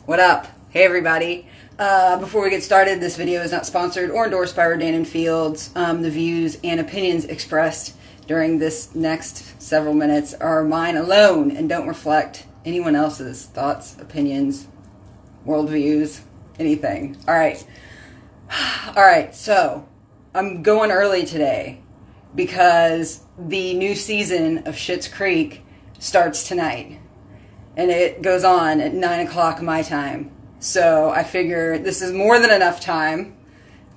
What up? Hey everybody. Before we get started, this video is not sponsored or endorsed by Rodan and Fields. The views and opinions expressed during this next several minutes are mine alone and don't reflect anyone else's thoughts, opinions, worldviews, anything. Alright, so I'm going early today because the new season of Schitt's Creek starts tonight. And it goes on at 9 o'clock my time. So I figure this is more than enough time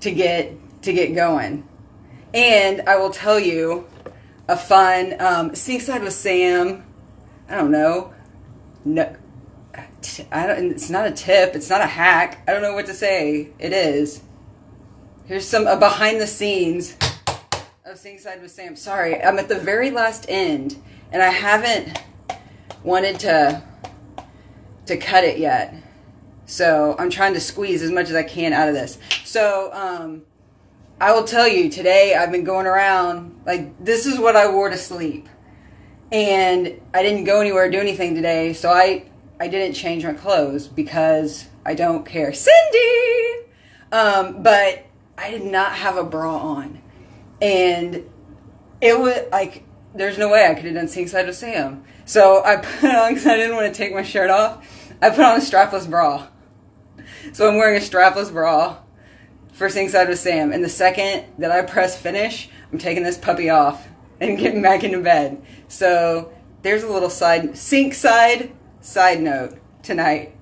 to get going. And I will tell you a fun Sinkside with Sam. I don't know. No, it's not a tip. It's not a hack. I don't know what to say. It is. Here's some behind the scenes of Sinkside with Sam. Sorry, I'm at the very last end, and I haven't wanted to cut it yet. So I'm trying to squeeze as much as I can out of this. So I will tell you, today I've been going around, like, this is what I wore to sleep. And I didn't go anywhere or do anything today, so I didn't change my clothes because I don't care. Cindy! But I did not have a bra on. And it was, like, there's no way I could have done Sinkside with Sam. So I put on, because I didn't want to take my shirt off, I put on a strapless bra. So I'm wearing a strapless bra for Sinkside with Sam. And the second that I press finish, I'm taking this puppy off and getting back into bed. So there's a little Sinkside side note tonight.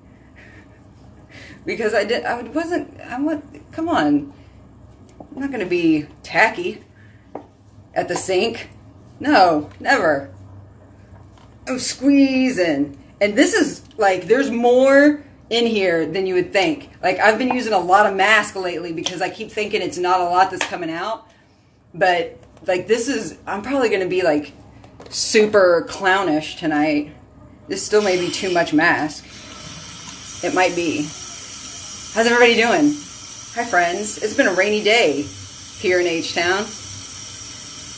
Because come on. I'm not going to be tacky at the sink. No, never. I'm squeezing. And this is, like, there's more in here than you would think. Like, I've been using a lot of mask lately because I keep thinking it's not a lot that's coming out. But, like, I'm probably going to be, like, super clownish tonight. This still may be too much mask. It might be. How's everybody doing? Hi, friends. It's been a rainy day here in H-Town.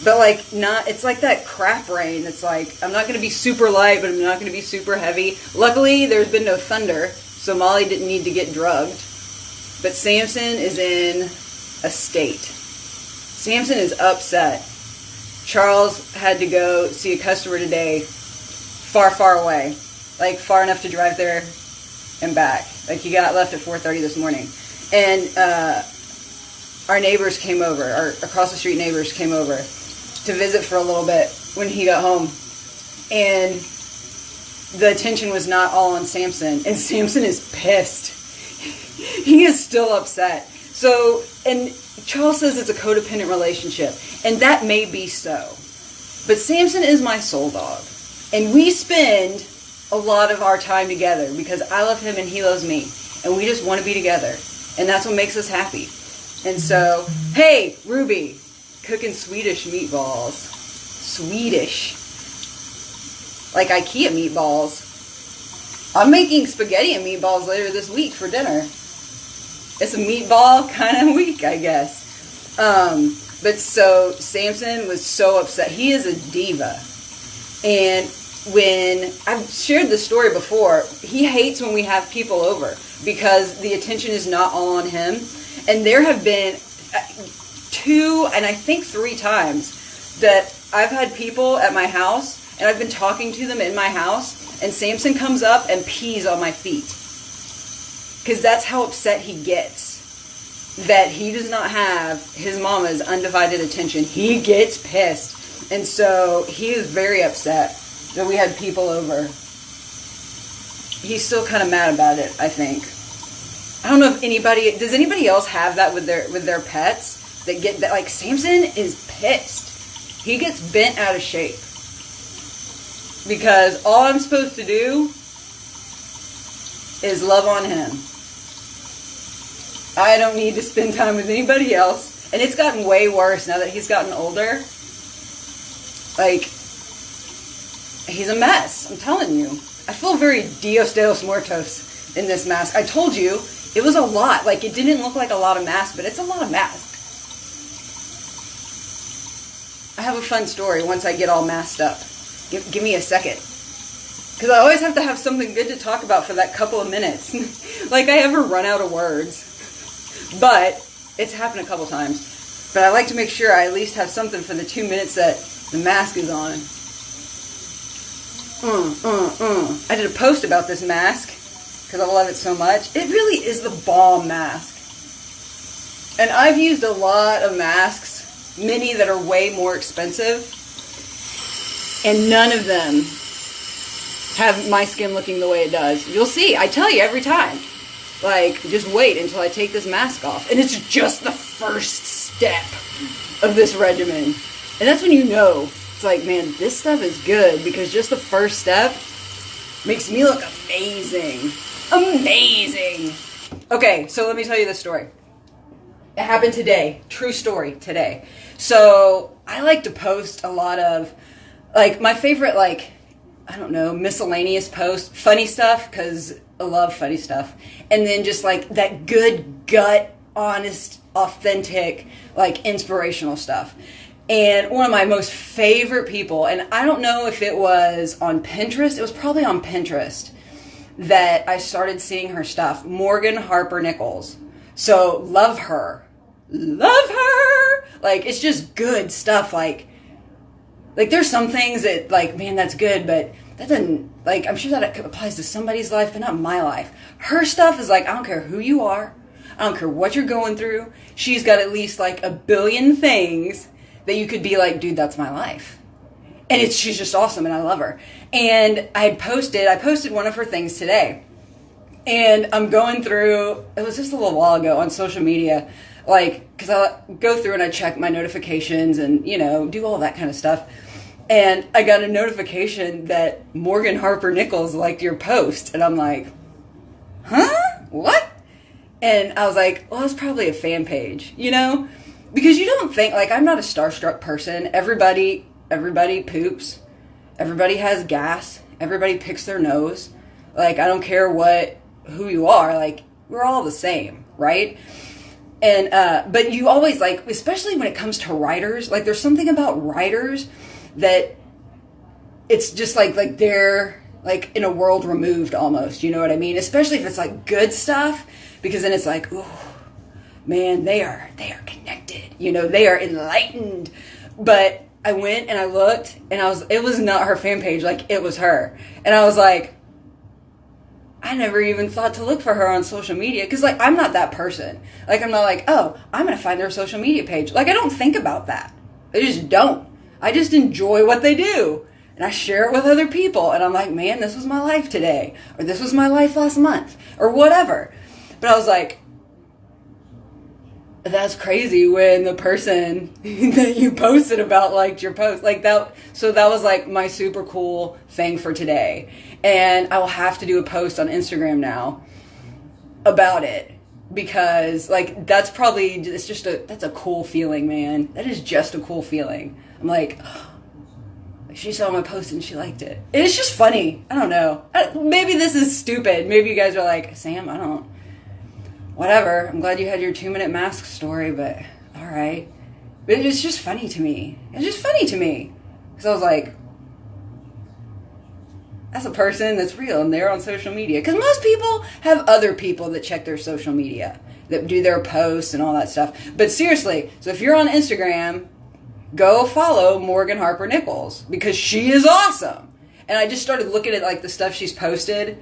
But, like, it's like that crap rain. It's like, I'm not going to be super light, but I'm not going to be super heavy. Luckily, there's been no thunder, so Molly didn't need to get drugged. But Samson is in a state. Samson is upset. Charles had to go see a customer today far, far away. Like, far enough to drive there and back. Like, he got left at 4:30 this morning. And our neighbors came over, our across the street neighbors came over to visit for a little bit when he got home. And the attention was not all on Samson. And Samson is pissed. He is still upset. So, and Charles says it's a codependent relationship. And that may be so. But Samson is my soul dog. And we spend a lot of our time together because I love him and he loves me. And we just want to be together. And that's what makes us happy. And so, hey, Ruby, cooking Swedish meatballs. Swedish. Like IKEA meatballs. I'm making spaghetti and meatballs later this week for dinner. It's a meatball kind of week, I guess. But so, Samson was so upset. He is a diva. And when, I've shared this story before, he hates when we have people over because the attention is not all on him. And there have been 2 and I think 3 times that I've had people at my house and I've been talking to them in my house and Samson comes up and pees on my feet. Because that's how upset he gets. That he does not have his mama's undivided attention. He gets pissed. And so he is very upset that we had people over. He's still kind of mad about it, I think. I don't know if does anybody else have that with their pets? That get that, like, Samson is pissed. He gets bent out of shape. Because all I'm supposed to do is love on him. I don't need to spend time with anybody else. And it's gotten way worse now that he's gotten older. Like, he's a mess. I'm telling you. I feel very Dios de los Muertos in this mask. I told you, it was a lot. Like, it didn't look like a lot of mask, but it's a lot of mask. I have a fun story once I get all masked up. Give me a second. Because I always have to have something good to talk about for that couple of minutes. Like I ever run out of words. But it's happened a couple times. But I like to make sure I at least have something for the 2 minutes that the mask is on. I did a post about this mask because I love it so much. It really is the bomb mask. And I've used a lot of masks, many that are way more expensive, and none of them have my skin looking the way it does. You'll see, I tell you every time. Like, just wait until I take this mask off. And it's just the first step of this regimen. And that's when you know, it's like, man, this stuff is good, because just the first step makes me look amazing. Amazing! Okay, so let me tell you this story. It happened today. True story, today. So, I like to post a lot of, like, my favorite, like, I don't know, miscellaneous post, funny stuff, because I love funny stuff. And then just, like, that good, gut, honest, authentic, like, inspirational stuff. And one of my most favorite people, and I don't know if it was on Pinterest, it was probably on Pinterest, that I started seeing her stuff. Morgan Harper Nichols. So, love her. Love her! Like, it's just good stuff. Like there's some things that, like, man, that's good, but that doesn't, like, I'm sure that applies to somebody's life, but not my life. Her stuff is like, I don't care who you are. I don't care what you're going through. She's got at least, like, a billion things that you could be like, dude, that's my life. And she's just awesome, and I love her. And I posted one of her things today. And I'm going through, it was just a little while ago on social media, like, because I go through and I check my notifications and, you know, do all that kind of stuff. And I got a notification that Morgan Harper Nichols liked your post. And I'm like, huh? What? And I was like, well, it's probably a fan page, you know? Because you don't think, like, I'm not a starstruck person. Everybody poops. Everybody has gas. Everybody picks their nose. Like, I don't care who you are. Like, we're all the same, right? And, but you always, like, especially when it comes to writers, like, there's something about writers that it's just like they're, like, in a world removed almost, you know what I mean? Especially if it's, like, good stuff, because then it's like, ooh, man, they are connected, you know, they are enlightened. But I went and I looked, and it was not her fan page, like, it was her. And I was like, I never even thought to look for her on social media, because, like, I'm not that person. Like, I'm not like, oh, I'm going to find their social media page. Like, I don't think about that. I just don't. I just enjoy what they do. And I share it with other people. And I'm like, man, this was my life today. Or this was my life last month. Or whatever. But I was like, that's crazy when the person that you posted about liked your post. Like, that. So that was, like, my super cool thing for today. And I will have to do a post on Instagram now about it, because, like, that's probably, that's a cool feeling, man. That is just a cool feeling. I'm like, oh, she saw my post and she liked it. And it's just funny. I don't know. Maybe this is stupid. Maybe you guys are like, Sam, whatever. I'm glad you had your 2-minute mask story, but all right. But it's just funny to me. It's just funny to me. Because I was like, that's a person that's real, and they're on social media. Because most people have other people that check their social media, that do their posts and all that stuff. But seriously, so if you're on Instagram, go follow Morgan Harper Nichols, because she is awesome. And I just started looking at, like, the stuff she's posted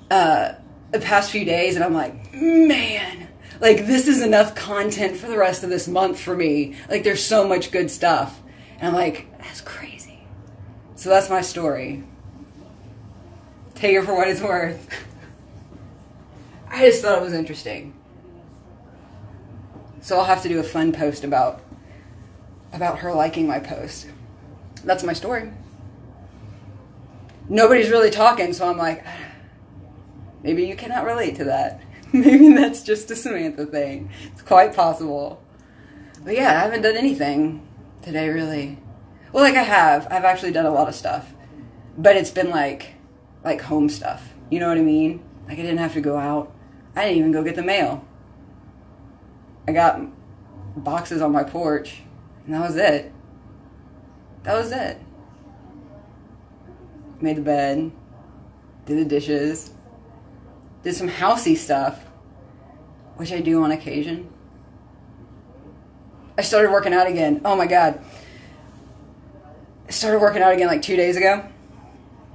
the past few days, and I'm like, man, like, this is enough content for the rest of this month for me. Like, there's so much good stuff. And I'm like, that's crazy. So that's my story. Take it for what it's worth. I just thought it was interesting. So I'll have to do a fun post about her liking my post. That's my story. Nobody's really talking, so I'm like, maybe you cannot relate to that. Maybe that's just a Samantha thing. It's quite possible. But yeah, I haven't done anything today, really. Well, like, I've actually done a lot of stuff. But it's been like home stuff. You know what I mean? Like, I didn't have to go out. I didn't even go get the mail. I got boxes on my porch, and that was it. That was it. Made the bed, did the dishes, did some housey stuff, which I do on occasion. I started working out again. Oh my God. I started working out again like 2 days ago.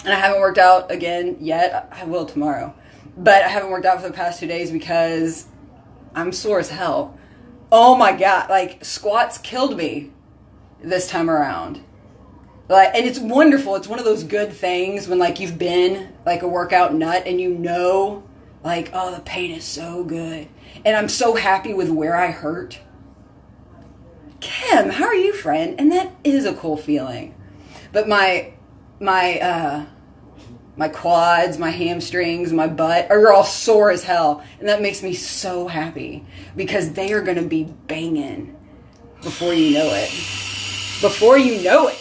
And I haven't worked out again yet. I will tomorrow. But I haven't worked out for the past 2 days because I'm sore as hell. Oh my God. Like, squats killed me this time around. Like, and it's wonderful. It's one of those good things when, like, you've been, like, a workout nut and you know, like, oh, the pain is so good. And I'm so happy with where I hurt. Kim, how are you, friend? And that is a cool feeling. But my quads, my hamstrings, my butt are all sore as hell. And that makes me so happy because they are going to be banging before you know it. Before you know it.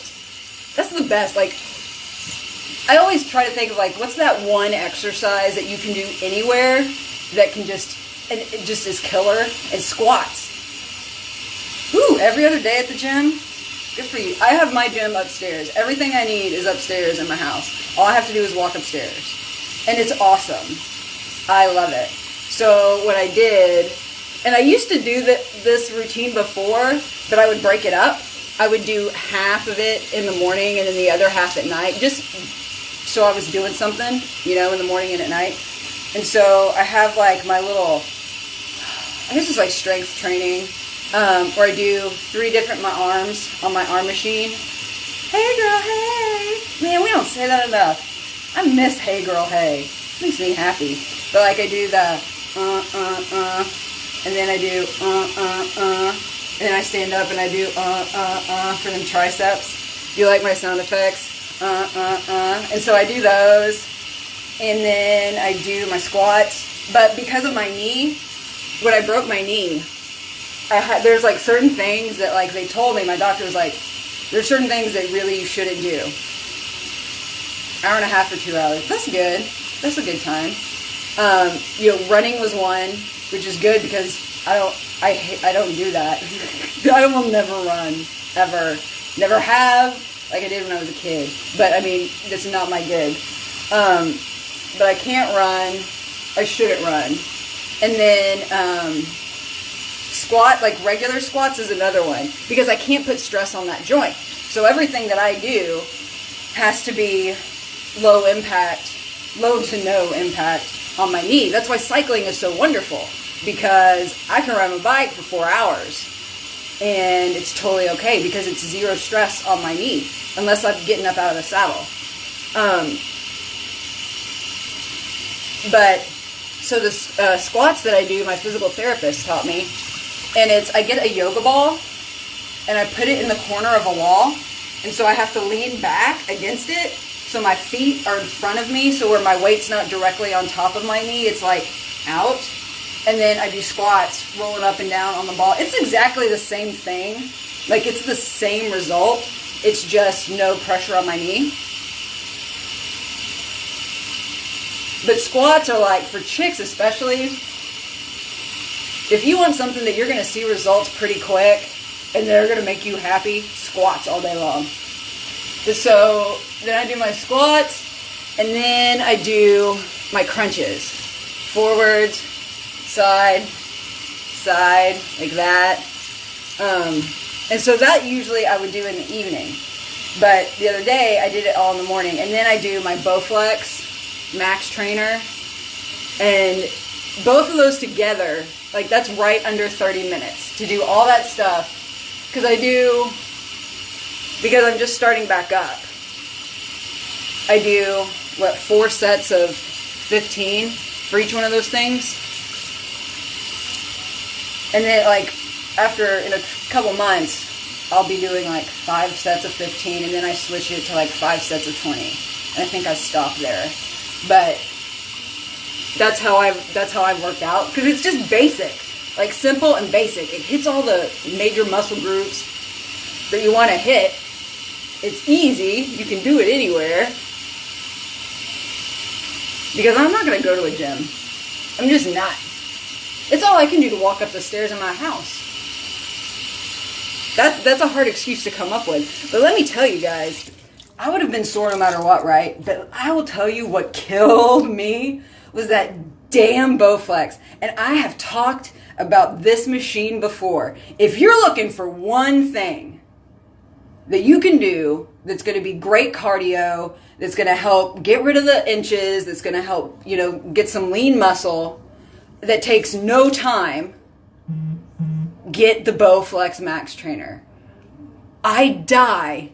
That's the best. Like, I always try to think of, like, what's that one exercise that you can do anywhere that can just, and it just is killer? And squats. Woo, every other day at the gym. Good for you. I have my gym upstairs. Everything I need is upstairs in my house. All I have to do is walk upstairs. And it's awesome. I love it. So what I did, and I used to do this routine before, but I would break it up. I would do half of it in the morning and then the other half at night, just so I was doing something, you know, in the morning and at night. And so I have like my little, I guess it's like strength training, where I do 3 different my arms on my arm machine. Hey girl, hey. Man, we don't say that enough. I miss hey girl, hey. It makes me happy. But like I do the and then I do and then I stand up and I do for them triceps. Do you like my sound effects? And so I do those. And then I do my squats. But because of my knee, when I broke my knee, there's like certain things that like they told me, my doctor was like, there's certain things that really you shouldn't do. Hour and a half or 2 hours. That's good. That's a good time. You know, running was one, which is good because I don't do that. I will never run, ever. Never have, like I did when I was a kid. But I mean, that's not my gig. But I can't run. I shouldn't run. And then squat, like regular squats is another one because I can't put stress on that joint. So everything that I do has to be low to no impact on my knee. That's why cycling is so wonderful because I can ride my bike for 4 hours and it's totally okay because it's 0 stress on my knee unless I'm getting up out of the saddle. But so the squats that I do, my physical therapist taught me, and I get a yoga ball and I put it in the corner of a wall, and so I have to lean back against it so my feet are in front of me, so where my weight's not directly on top of my knee, it's like out. And then I do squats, rolling up and down on the ball. It's exactly the same thing. Like, it's the same result. It's just no pressure on my knee. But squats are like, for chicks especially, if you want something that you're going to see results pretty quick and they're going to make you happy, squats all day long. So then I do my squats and then I do my crunches. Forward, side, like that. And so that usually I would do in the evening. But the other day I did it all in the morning. And then I do my Bowflex Max Trainer. And both of those together, like that's right under 30 minutes to do all that stuff. Because I'm just starting back up. I do, 4 sets of 15 for each one of those things. And then like in a couple months, I'll be doing like 5 sets of 15 and then I switch it to like 5 sets of 20. And I think I stop there. But that's how I've worked out because it's just basic, like simple and basic. It hits all the major muscle groups that you want to hit. It's easy. You can do it anywhere. Because I'm not going to go to a gym. I'm just not. It's all I can do to walk up the stairs in my house. That's a hard excuse to come up with. But let me tell you guys, I would have been sore no matter what, right? But I will tell you what killed me was that damn Bowflex. And I have talked about this machine before. If you're looking for one thing that you can do that's going to be great cardio, that's going to help get rid of the inches, that's going to help, get some lean muscle, that takes no time, get the Bowflex Max Trainer. I die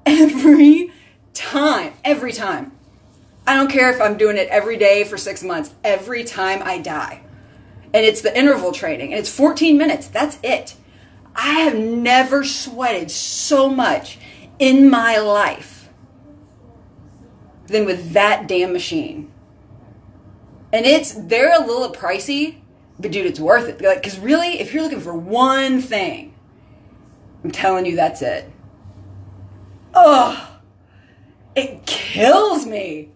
every time. I don't care if I'm doing it every day for 6 months. Every time I die. And it's the interval training. And it's 14 minutes. That's it. I have never sweated so much in my life than with that damn machine. And they're a little pricey, but dude, it's worth it. Because really, if you're looking for one thing, I'm telling you, that's it. Oh, it kills me.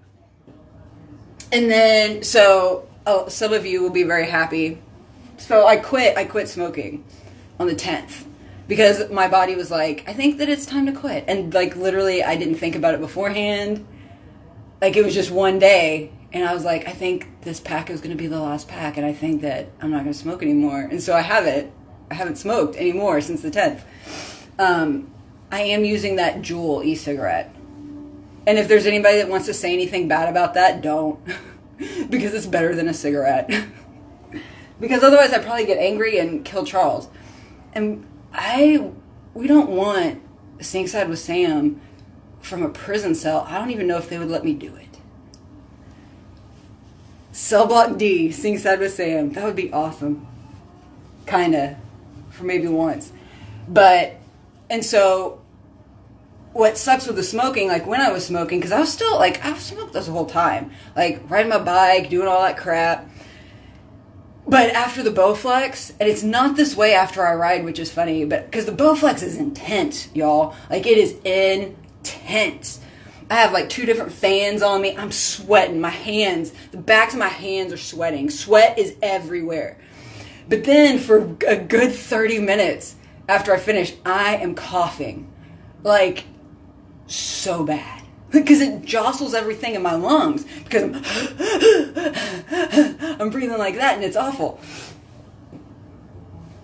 And then, some of you will be very happy. So I quit smoking on the 10th because my body was like, I think that it's time to quit. And literally, I didn't think about it beforehand. It was just one day. And I was like, I think this pack is going to be the last pack. And I think that I'm not going to smoke anymore. And so I haven't smoked anymore since the 10th. I am using that Juul e-cigarette. And if there's anybody that wants to say anything bad about that, don't. Because it's better than a cigarette. Because otherwise I'd probably get angry and kill Charles. And we don't want Sinkside with Sam from a prison cell. I don't even know if they would let me do it. Cell Block D, Sinkside with Sam. That would be awesome. Kinda. For maybe once. And so, what sucks with the smoking, when I was smoking, because I was still, I've smoked this whole time. Riding my bike, doing all that crap. But after the Bowflex, and it's not this way after I ride, which is funny, but because the Bowflex is intense, y'all. It is intense. I have 2 different fans on me. I'm sweating. My hands, the backs of my hands are sweating. Sweat is everywhere. But then for a good 30 minutes after I finish, I am coughing. So bad. Because it jostles everything in my lungs. Because I'm breathing like that and it's awful.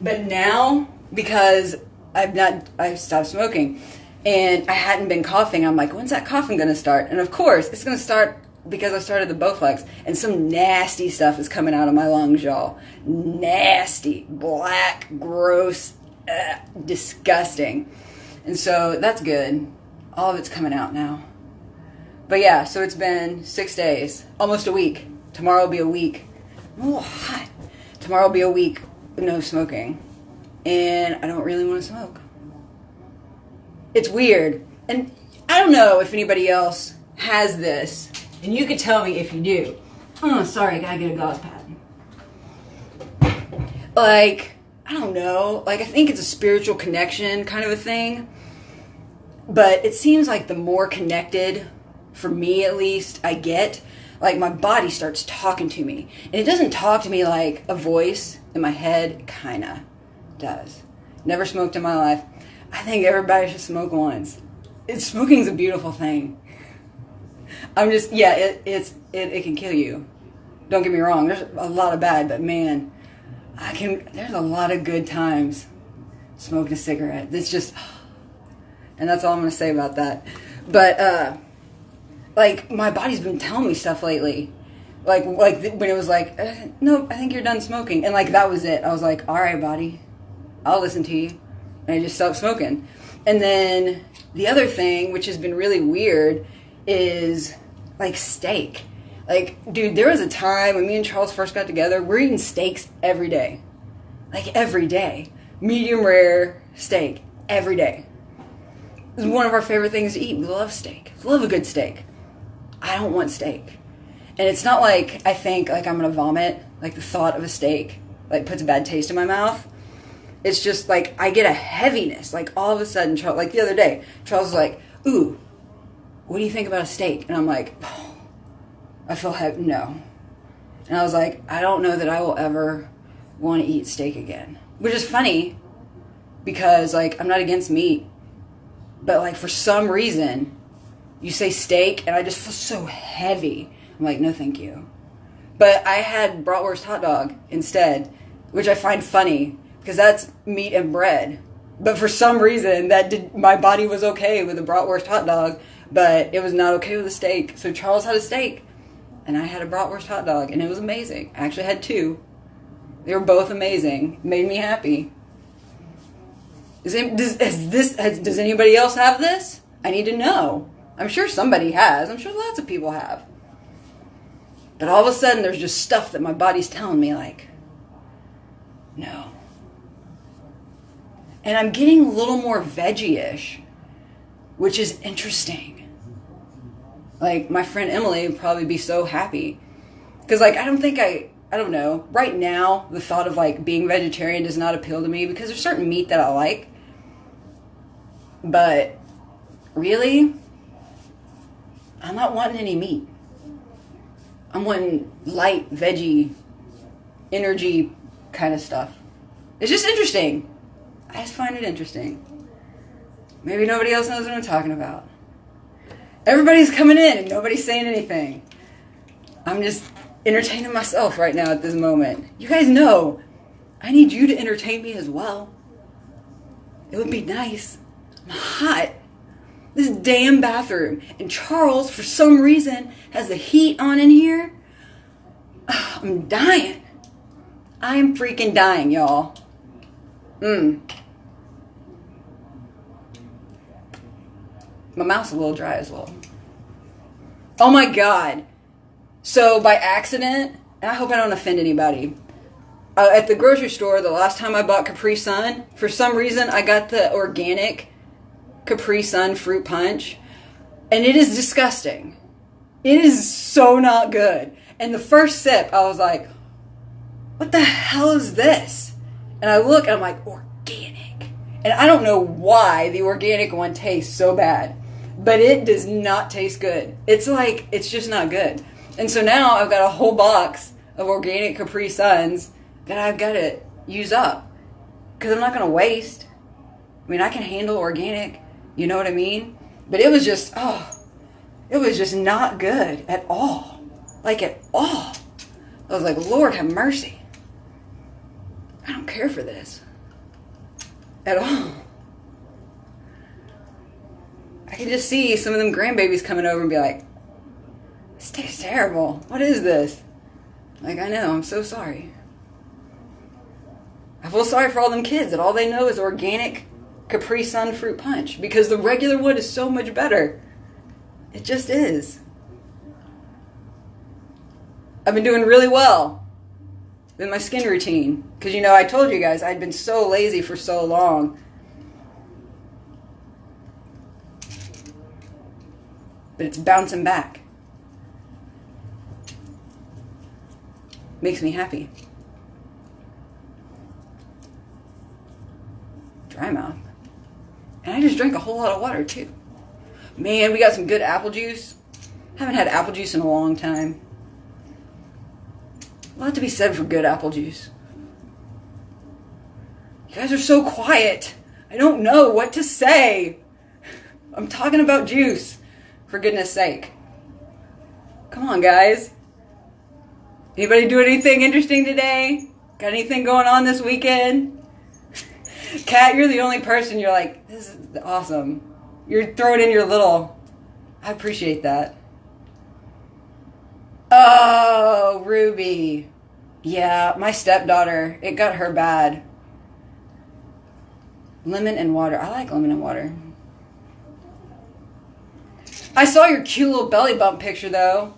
But now, because I've stopped smoking and I hadn't been coughing, I'm like, when's that coughing going to start? And of course, it's going to start because I started the Bowflex and some nasty stuff is coming out of my lungs, y'all. Nasty, black, gross, disgusting. And so that's good. All of it's coming out now. But yeah, so it's been 6 days, almost a week. Tomorrow will be a week. Oh, hot. Tomorrow will be a week of no smoking. And I don't really want to smoke. It's weird. And I don't know if anybody else has this. And you could tell me if you do. Oh, sorry, I gotta get a gauze pad. I don't know. I think it's a spiritual connection kind of a thing. But it seems like the more connected, for me at least, I get, my body starts talking to me. And it doesn't talk to me like a voice in my head. It kind of does. Never smoked in my life. I think everybody should smoke once. Smoking's a beautiful thing. It can kill you. Don't get me wrong. There's a lot of bad, but man, there's a lot of good times smoking a cigarette. It's just, and that's all I'm going to say about that. But, my body's been telling me stuff lately. When it was no, I think you're done smoking. And that was it. I was like, all right, body, I'll listen to you. And I just stopped smoking. And then the other thing, which has been really weird, is steak. Dude, there was a time when me and Charles first got together, we're eating steaks every day. Every day. Medium rare steak. Every day. It's one of our favorite things to eat. We love steak. We love a good steak. I don't want steak. And it's not I think I'm going to vomit. The thought of a steak puts a bad taste in my mouth. It's just I get a heaviness. All of a sudden, Charles, the other day, Charles was like, ooh, what do you think about a steak? And I'm like, oh, I feel heavy. No. And I was like, I don't know that I will ever want to eat steak again. Which is funny because I'm not against meat. But for some reason, you say steak, and I just feel so heavy. I'm like, no, thank you. But I had bratwurst hot dog instead, which I find funny because that's meat and bread. But for some reason, my body was okay with a bratwurst hot dog, but it was not okay with a steak. So Charles had a steak, and I had a bratwurst hot dog, and it was amazing. I actually had two. They were both amazing. Made me happy. Does anybody else have this? I need to know. I'm sure somebody has. I'm sure lots of people have. But all of a sudden, there's just stuff that my body's telling me, like, no. And I'm getting a little more veggie-ish, which is interesting. Like, my friend Emily would probably be so happy. Because, like, I don't know. Right now, the thought of, like, being vegetarian does not appeal to me because there's certain meat that I like. But, really, I'm not wanting any meat. I'm wanting light, veggie, energy kind of stuff. It's just interesting. I just find it interesting. Maybe nobody else knows what I'm talking about. Everybody's coming in and nobody's saying anything. I'm just entertaining myself right now at this moment. You guys know, I need you to entertain me as well. It would be nice. I'm hot. This damn bathroom. And Charles, for some reason, has the heat on in here. I'm dying. I'm freaking dying, y'all. My mouth's a little dry as well. Oh my God. So by accident, and I hope I don't offend anybody, at the grocery store, the last time I bought Capri Sun, for some reason I got the organic Capri Sun fruit punch, and it is disgusting. It is so not good. And the first sip, I was like, what the hell is this? And I look and I'm like, organic. And I don't know why the organic one tastes so bad, but it does not taste good. It's like, it's just not good. And so now I've got a whole box of organic Capri Suns that I've got to use up because I'm not going to waste. I mean, I can handle organic, you know what I mean? But it was just, it was just not good at all. Like at all. I was like, Lord have mercy. I don't care for this at all. I can just see some of them grandbabies coming over and be like, this tastes terrible. What is this? Like, I know, I'm so sorry. I feel sorry for all them kids that all they know is organic Capri Sun fruit punch because the regular one is so much better. It just is. I've been doing really well with my skin routine because, you know, I told you guys I'd been so lazy for so long. But it's bouncing back. Makes me happy. Dry mouth. And I just drank a whole lot of water too. Man, we got some good apple juice. Haven't had apple juice in a long time. A lot to be said for good apple juice. You guys are so quiet. I don't know what to say. I'm talking about juice, for goodness sake. Come on, guys. Anybody do anything interesting today? Got anything going on this weekend? Kat, you're the only person you're like, this is awesome. You're throwing in your little... I appreciate that. Oh, Ruby. Yeah, my stepdaughter. It got her bad. Lemon and water. I like lemon and water. I saw your cute little belly bump picture, though.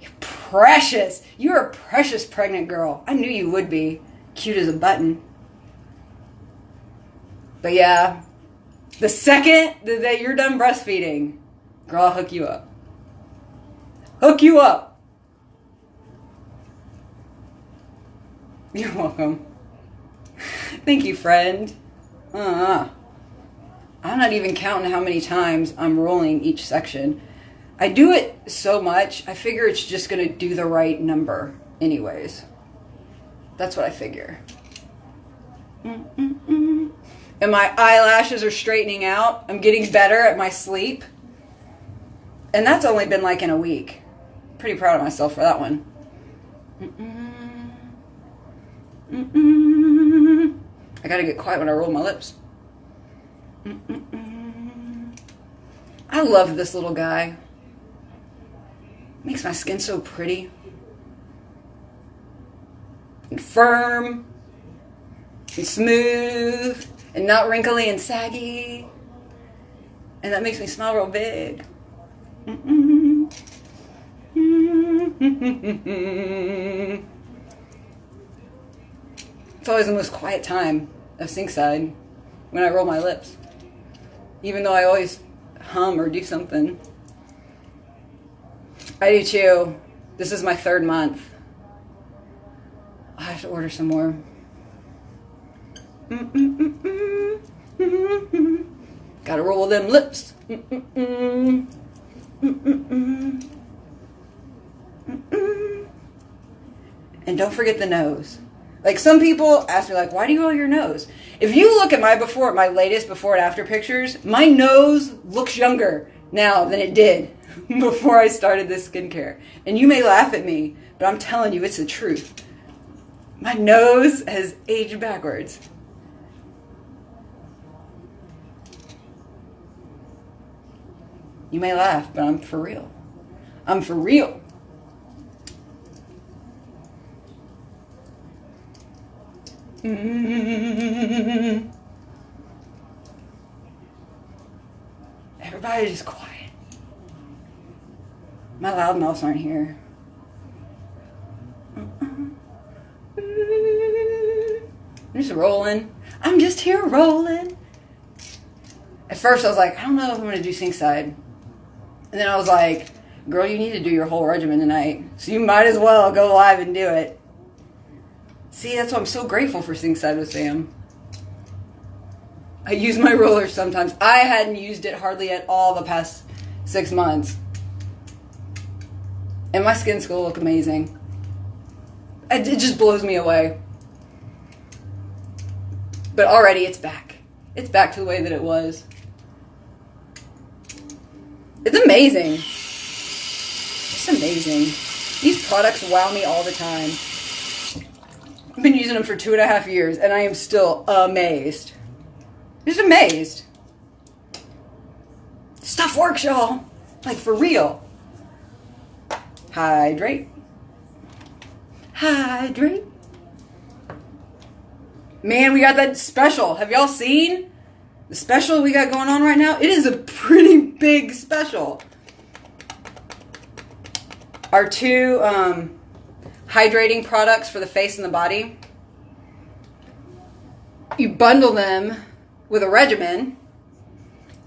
You're precious. You're a precious pregnant girl. I knew you would be. Cute as a button. But yeah, the second that you're done breastfeeding, girl, I'll hook you up. Hook you up. You're welcome. Thank you, friend. I'm not even counting how many times I'm rolling each section. I do it so much, I figure it's just going to do the right number anyways. That's what I figure. And my eyelashes are straightening out. I'm getting better at my sleep. And that's only been like in a week. Pretty proud of myself for that one. I gotta get quiet when I roll my lips. I love this little guy. Makes my skin so pretty. And firm. And smooth. And not wrinkly and saggy. And that makes me smile real big. It's always the most quiet time of Sinkside when I roll my lips. Even though I always hum or do something. I do too. This is my 3rd month. I have to order some more. Gotta roll them lips. And don't forget the nose. Like, some people ask me, like, why do you roll your nose? If you look at my latest before and after pictures, my nose looks younger now than it did before I started this skincare. And you may laugh at me, but I'm telling you, it's the truth. My nose has aged backwards. You may laugh, but I'm for real. I'm for real. Everybody just quiet. My loudmouths aren't here. I'm just rolling. I'm just here rolling. At first I was like, I don't know if I'm going to do Sinkside. And then I was like, girl, you need to do your whole regimen tonight. So you might as well go live and do it. See, that's why I'm so grateful for Sinkside with Sam. I use my roller sometimes. I hadn't used it hardly at all the past 6 months. And my skin's gonna look amazing. It just blows me away. But already it's back. It's back to the way that it was. It's amazing. It's amazing. These products wow me all the time. I've been using them for 2.5 years, and I am still amazed. Just amazed. Stuff works, y'all. Like, for real. Hydrate. Hydrate. Man, we got that special. Have y'all seen the special we got going on right now? It is a pretty big special. Our 2 hydrating products for the face and the body. You bundle them with a regimen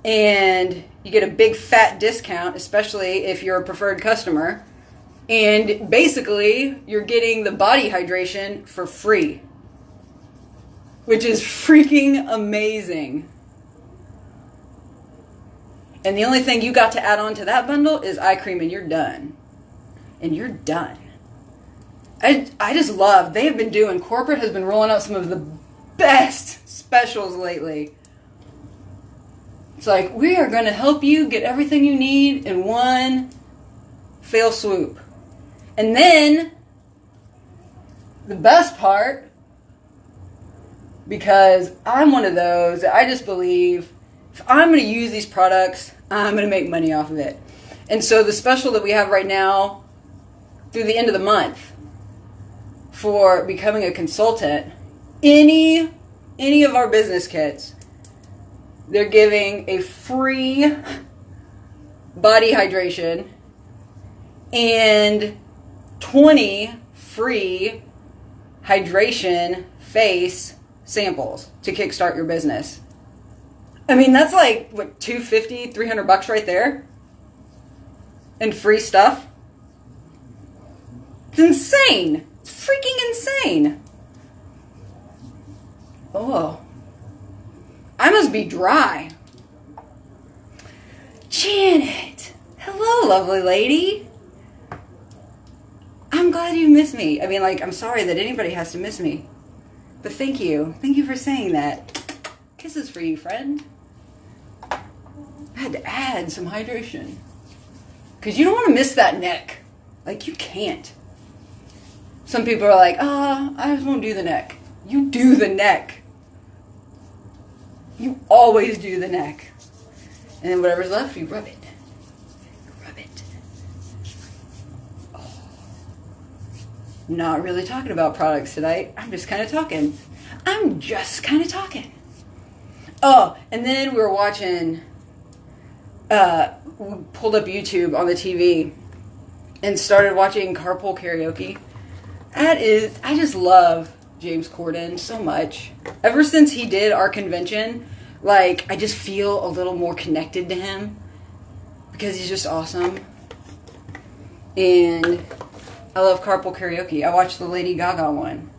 and you get a big fat discount, especially if you're a preferred customer. And basically, you're getting the body hydration for free, which is freaking amazing. And the only thing you got to add on to that bundle is eye cream, and you're done. And you're done. I just love, they have been doing, corporate has been rolling out some of the best specials lately. It's like, we are going to help you get everything you need in one fell swoop. And then, the best part, because I'm one of those that I just believe, if I'm going to use these products, I'm going to make money off of it. And so the special that we have right now, through the end of the month, for becoming a consultant, any of our business kits, they're giving a free body hydration and 20 free hydration face samples to kickstart your business. I mean, that's like, what, $250, $300 right there? And free stuff? It's insane. It's freaking insane. Oh. I must be dry. Janet. Hello, lovely lady. I'm glad you miss me. I mean, like, I'm sorry that anybody has to miss me. But thank you. Thank you for saying that. Kisses for you, friend. I had to add some hydration. Because you don't want to miss that neck. Like, you can't. Some people are like, I just won't do the neck. You do the neck. You always do the neck. And then whatever's left, you rub it. Rub it. Oh. Not really talking about products tonight. I'm just kind of talking. Oh, and then we were watching, we pulled up YouTube on the TV and started watching Carpool Karaoke. I just love James Corden so much. Ever since he did our convention, like, I just feel a little more connected to him because he's just awesome. And I love Carpool Karaoke. I watched the Lady Gaga one.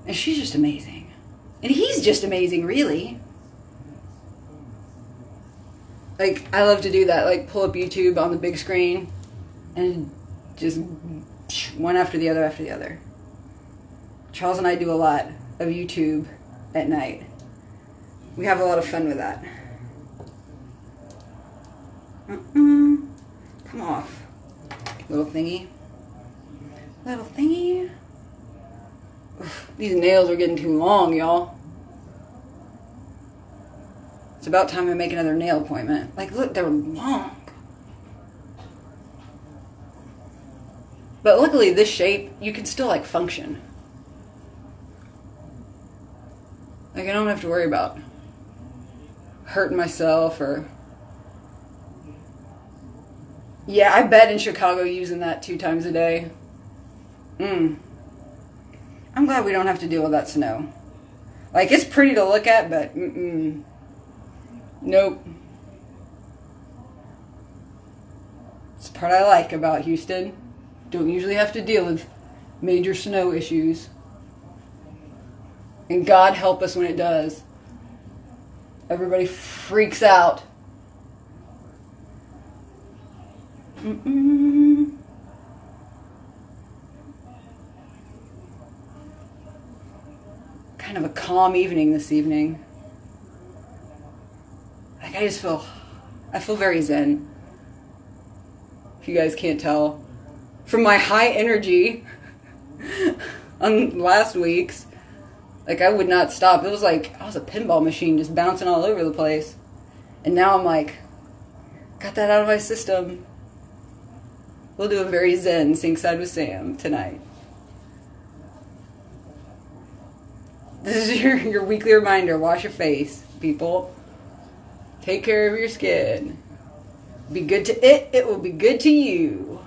And she's just amazing. And he's just amazing, really. Like, I love to do that. Like, pull up YouTube on the big screen and just one after the other. Charles and I do a lot of YouTube at night. We have a lot of fun with that. Come off. Little thingy. Oof, these nails are getting too long, y'all. It's about time I make another nail appointment. Like, look, they're long. But luckily, this shape, you can still, like, function. Like, I don't have to worry about hurting myself or... Yeah, I bet in Chicago using that 2 times a day. I'm glad we don't have to deal with that snow. Like, it's pretty to look at, but nope. It's the part I like about Houston. Don't usually have to deal with major snow issues. And God help us when it does. Everybody freaks out. Kind of a calm evening this evening. Like, I feel very zen. If you guys can't tell. From my high energy on last week's, like, I would not stop. It was like I was a pinball machine just bouncing all over the place. And now I'm like, got that out of my system. We'll do a very zen Sinkside with Sam tonight. This is your weekly reminder. Wash your face, people. Take care of your skin. Be good to it. It will be good to you.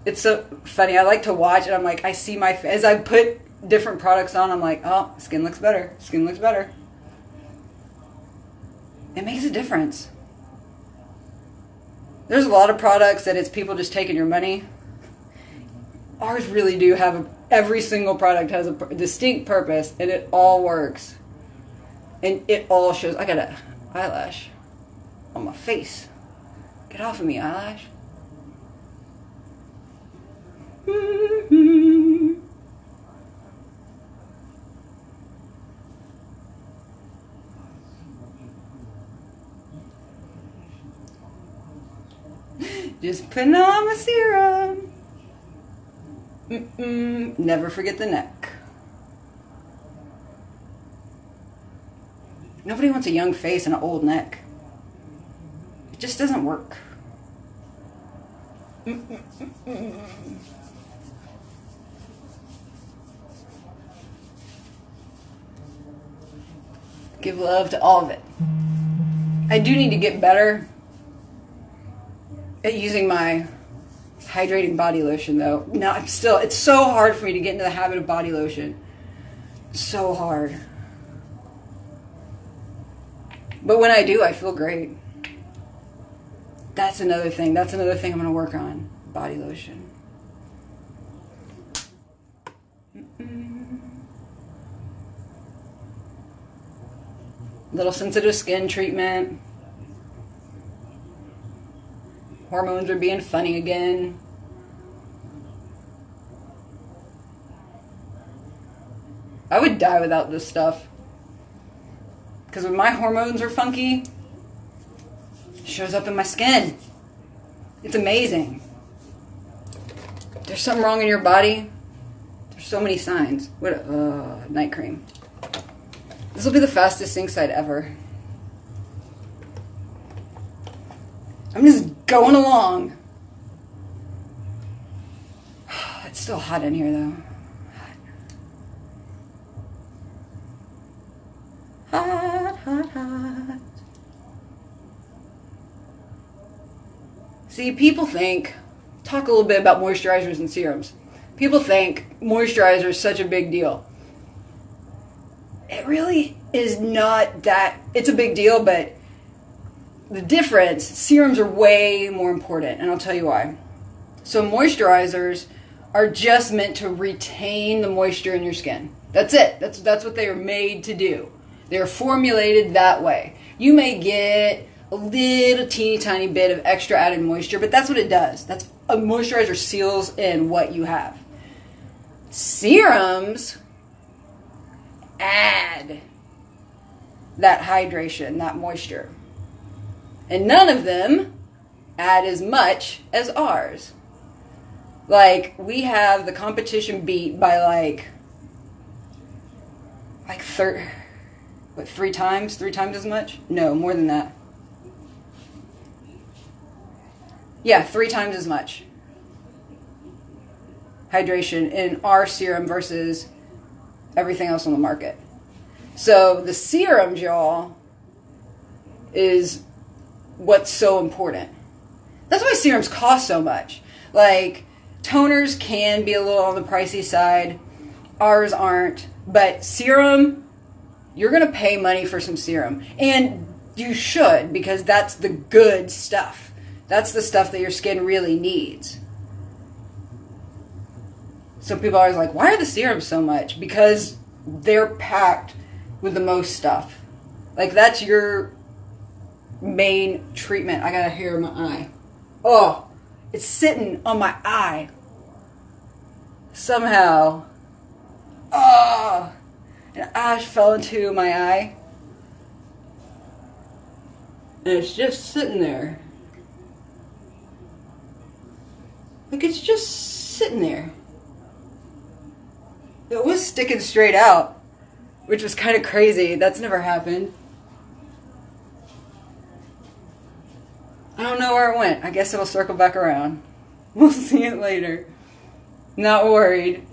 It's so funny. I like to watch and I'm like, I see my face. As I put different products on, I'm like, oh, skin looks better. Skin looks better. It makes a difference. There's a lot of products that it's people just taking your money. Ours really do have every single product has a distinct purpose, and it all works. And it all shows. I got an eyelash on my face. Get off of me, eyelash. Just putting on my serum. Never forget the neck. Nobody wants a young face and an old neck. It just doesn't work. Give love to all of it. I do need to get better at using my hydrating body lotion, though. No, it's so hard for me to get into the habit of body lotion. So hard. But when I do, I feel great. That's another thing. That's another thing I'm going to work on. Body lotion. Little sensitive skin treatment. Hormones are being funny again. I would die without this stuff. Because when my hormones are funky, it shows up in my skin. It's amazing. There's something wrong in your body. There's so many signs. What? Night cream. This will be the fastest Sinkside ever. I'm just going along. It's still hot in here, though. Hot, hot, hot. See, people think, talk a little bit about moisturizers and serums. People think moisturizer is such a big deal. It really is not that, it's a big deal, but the difference, serums are way more important, and I'll tell you why. So moisturizers are just meant to retain the moisture in your skin. That's it. That's what they are made to do. They're formulated that way. You may get a little teeny tiny bit of extra added moisture, but that's what it does. That's a moisturizer seals in what you have. Serums add that hydration, that moisture. And none of them add as much as ours. Like, we have the competition beat by like 3 times as much? No, more than that. Yeah, 3 times as much hydration in our serum versus everything else on the market. So the serums, y'all, is what's so important. That's why serums cost so much. Like, toners can be a little on the pricey side. Ours aren't. But serum, you're going to pay money for some serum. And you should, because that's the good stuff. That's the stuff that your skin really needs. So people are always like, why are the serums so much? Because they're packed with the most stuff. Like, that's your main treatment. I got a hair in my eye. Oh, it's sitting on my eye. Somehow. Oh, an ash fell into my eye. And it's just sitting there. Like, it's just sitting there. It was sticking straight out, which was kind of crazy. That's never happened. I don't know where it went. I guess it'll circle back around. We'll see it later. Not worried.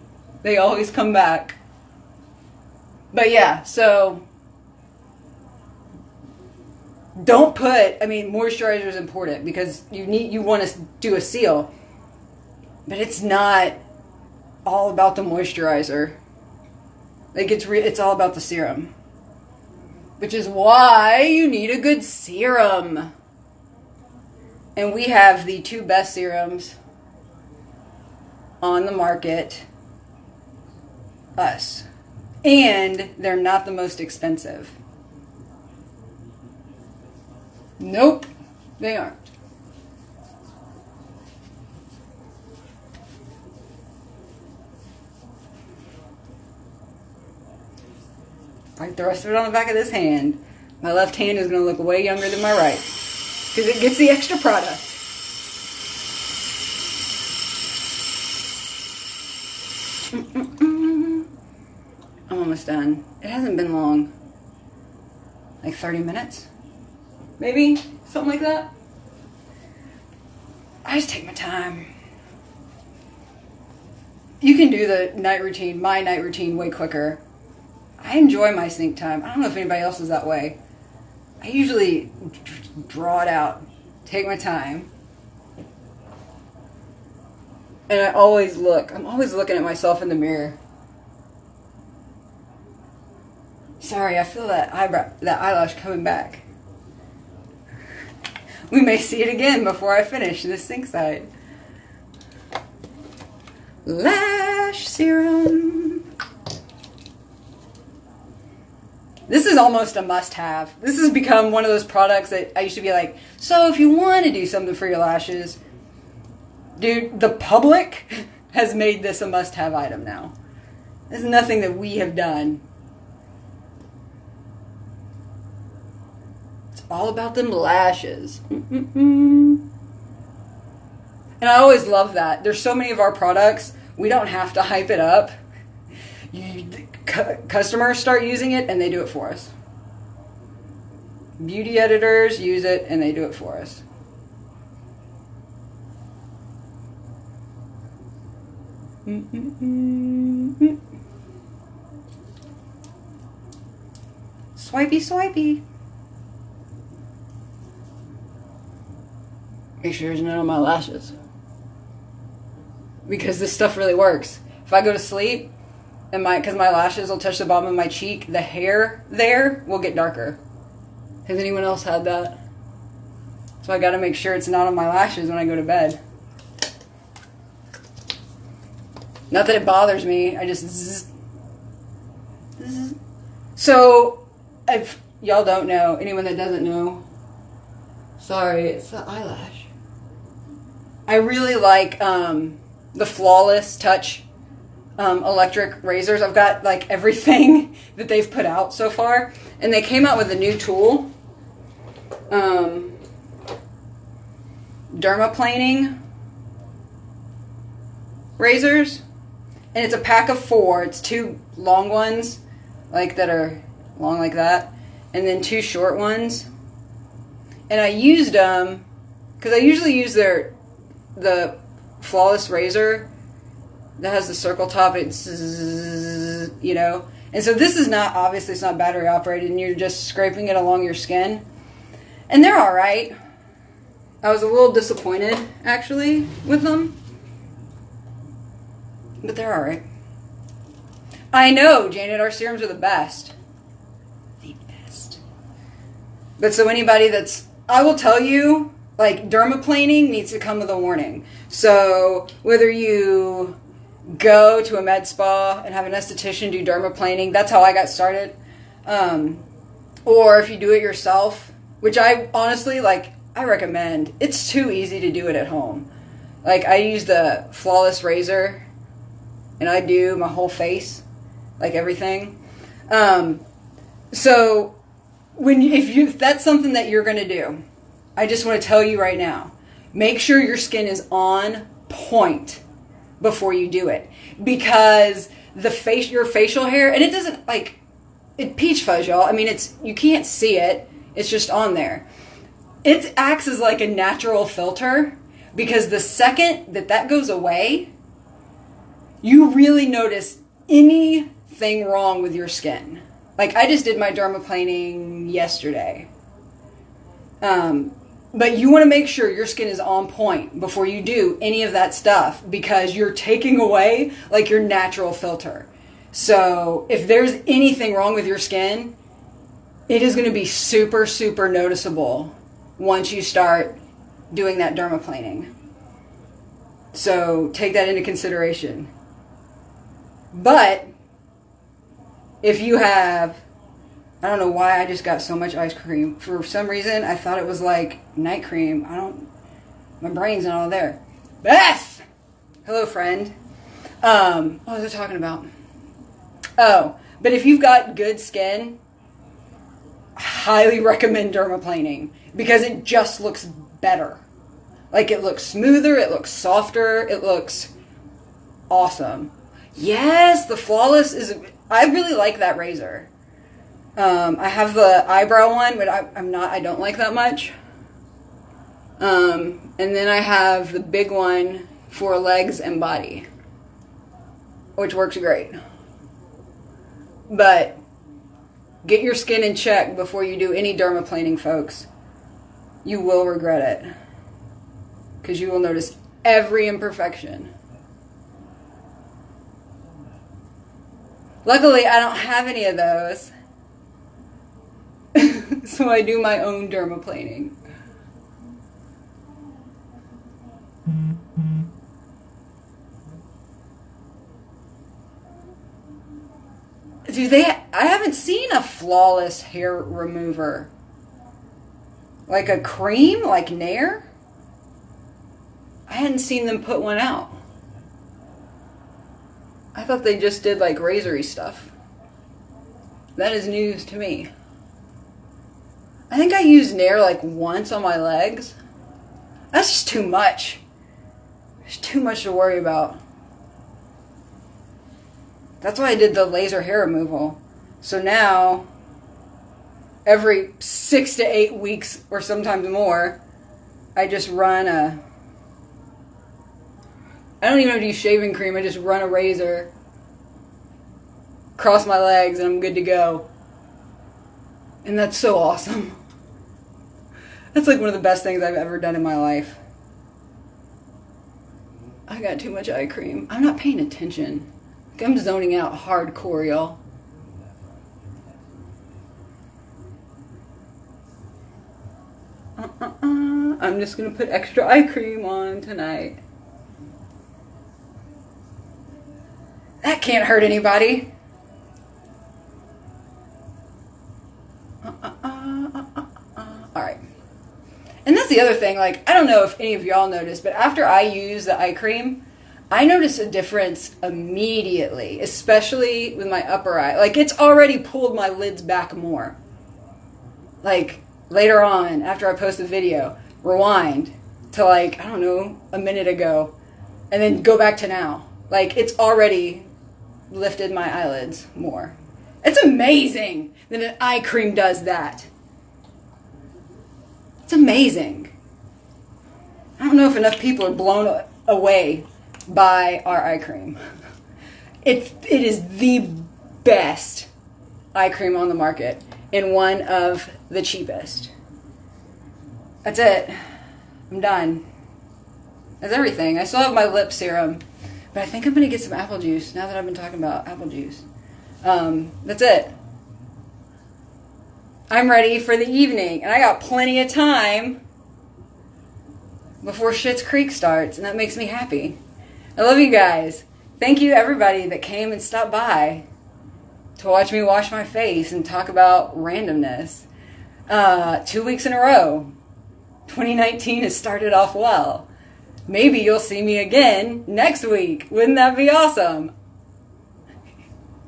They always come back. But yeah, so don't put, moisturizer is important because you want to do a seal. But it's not all about the moisturizer. Like, it's all about the serum. Which is why you need a good serum. And we have the 2 best serums on the market. Us. And they're not the most expensive. Nope, they aren't. Like the rest of it on the back of this hand. My left hand is going to look way younger than my right. Because it gets the extra product. I'm almost done. It hasn't been long. Like 30 minutes? Maybe? Something like that? I just take my time. You can do the night routine, my night routine, way quicker. I enjoy my sink time. I don't know if anybody else is that way. I usually draw it out, take my time. And I'm always looking at myself in the mirror. Sorry, I feel that eyelash coming back. We may see it again before I finish this Sinkside. Lash serum. This is almost a must-have. This has become one of those products that I used to be like, so if you want to do something for your lashes, dude, the public has made this a must-have item now. It's nothing that we have done. It's all about them lashes. And I always love that. There's so many of our products, we don't have to hype it up. Customers start using it and they do it for us. Beauty editors use it and they do it for us. Swipey, swipey. Make sure there's none on my lashes. Because this stuff really works. If I go to sleep, and because my lashes will touch the bottom of my cheek, the hair there will get darker. Has anyone else had that? So I gotta make sure it's not on my lashes when I go to bed. Not that it bothers me, I just zzz. So, if y'all don't know, anyone that doesn't know, sorry, it's the eyelash. I really like the Flawless Touch electric razors. I've got like everything that they've put out so far, and they came out with a new tool, dermaplaning razors, and it's a pack of 4. It's 2 long ones, like that are long like that, and then 2 short ones. And I used them because I usually use the Flawless razor that has the circle top. It's, you know, and so this is not, obviously it's not battery operated, and you're just scraping it along your skin, and they're all right. I was a little disappointed actually with them, but they're all right. I know, Janet, our serums are the best. The best. But so anybody that's, I will tell you, like, dermaplaning needs to come with a warning. So whether you go to a med spa and have an esthetician do dermaplaning, that's how I got started. Or if you do it yourself, which I honestly, like, I recommend. It's too easy to do it at home. Like, I use the Flawless razor, and I do my whole face, like everything. So if that's something that you're going to do, I just want to tell you right now, make sure your skin is on point before you do it, because your facial hair, and it doesn't, like, it peach fuzz, y'all. I mean, you can't see it. It's just on there. It acts as like a natural filter, because the second that goes away, you really notice anything wrong with your skin. Like, I just did my dermaplaning yesterday. But you want to make sure your skin is on point before you do any of that stuff, because you're taking away, like, your natural filter. So if there's anything wrong with your skin, it is going to be super, super noticeable once you start doing that dermaplaning. So take that into consideration. But if you have, I don't know why I just got so much ice cream. For some reason, I thought it was like night cream. My brain's not all there. Beth! Hello, friend. What was I talking about? Oh, but if you've got good skin, I highly recommend dermaplaning, because it just looks better. Like, it looks smoother, it looks softer, it looks awesome. Yes, the Flawless I really like that razor. I have the eyebrow one, but I don't like that much. And then I have the big one for legs and body, which works great. But get your skin in check before you do any dermaplaning, folks. You will regret it, because you will notice every imperfection. Luckily, I don't have any of those. So I do my own dermaplaning. I haven't seen a Flawless hair remover. Like a cream, like Nair? I hadn't seen them put one out. I thought they just did like razory stuff. That is news to me. I think I used Nair like once on my legs. That's just too much. There's too much to worry about. That's why I did the laser hair removal. So now, every 6 to 8 weeks or sometimes more, I just run a... I don't even have to use shaving cream. I just run a razor, cross my legs, and I'm good to go. And that's so awesome. That's like one of the best things I've ever done in my life. I got too much eye cream. I'm not paying attention. I'm zoning out hardcore, y'all. I'm just gonna put extra eye cream on tonight. That can't hurt anybody. Alright. And that's the other thing, like, I don't know if any of y'all noticed, but after I use the eye cream, I notice a difference immediately, especially with my upper eye. Like, it's already pulled my lids back more. Like, later on, after I post the video, rewind to, like, I don't know, a minute ago, and then go back to now. Like, it's already lifted my eyelids more. It's amazing that an eye cream does that. It's amazing. I don't know if enough people are blown away by our eye cream. It is the best eye cream on the market and one of the cheapest. That's it. I'm done. That's everything. I still have my lip serum, but I think I'm going to get some apple juice now that I've been talking about apple juice. That's it. I'm ready for the evening, and I got plenty of time before Schitt's Creek starts, and that makes me happy. I love you guys. Thank you, everybody that came and stopped by to watch me wash my face and talk about randomness. 2 weeks in a row. 2019 has started off well. Maybe you'll see me again next week. Wouldn't that be awesome?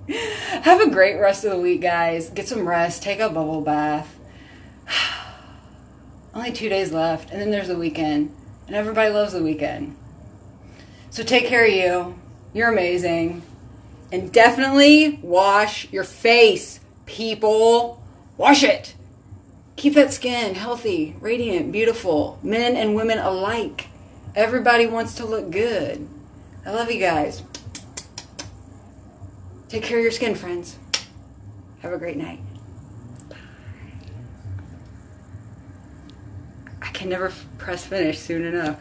Have a great rest of the week, guys. Get some rest. Take a bubble bath. Only 2 days left, and then there's the weekend. And everybody loves the weekend. So take care of you. You're amazing. And definitely wash your face, people. Wash it. Keep that skin healthy, radiant, beautiful. Men and women alike. Everybody wants to look good. I love you guys. Take care of your skin, friends. Have a great night. Bye. I can never press finish soon enough.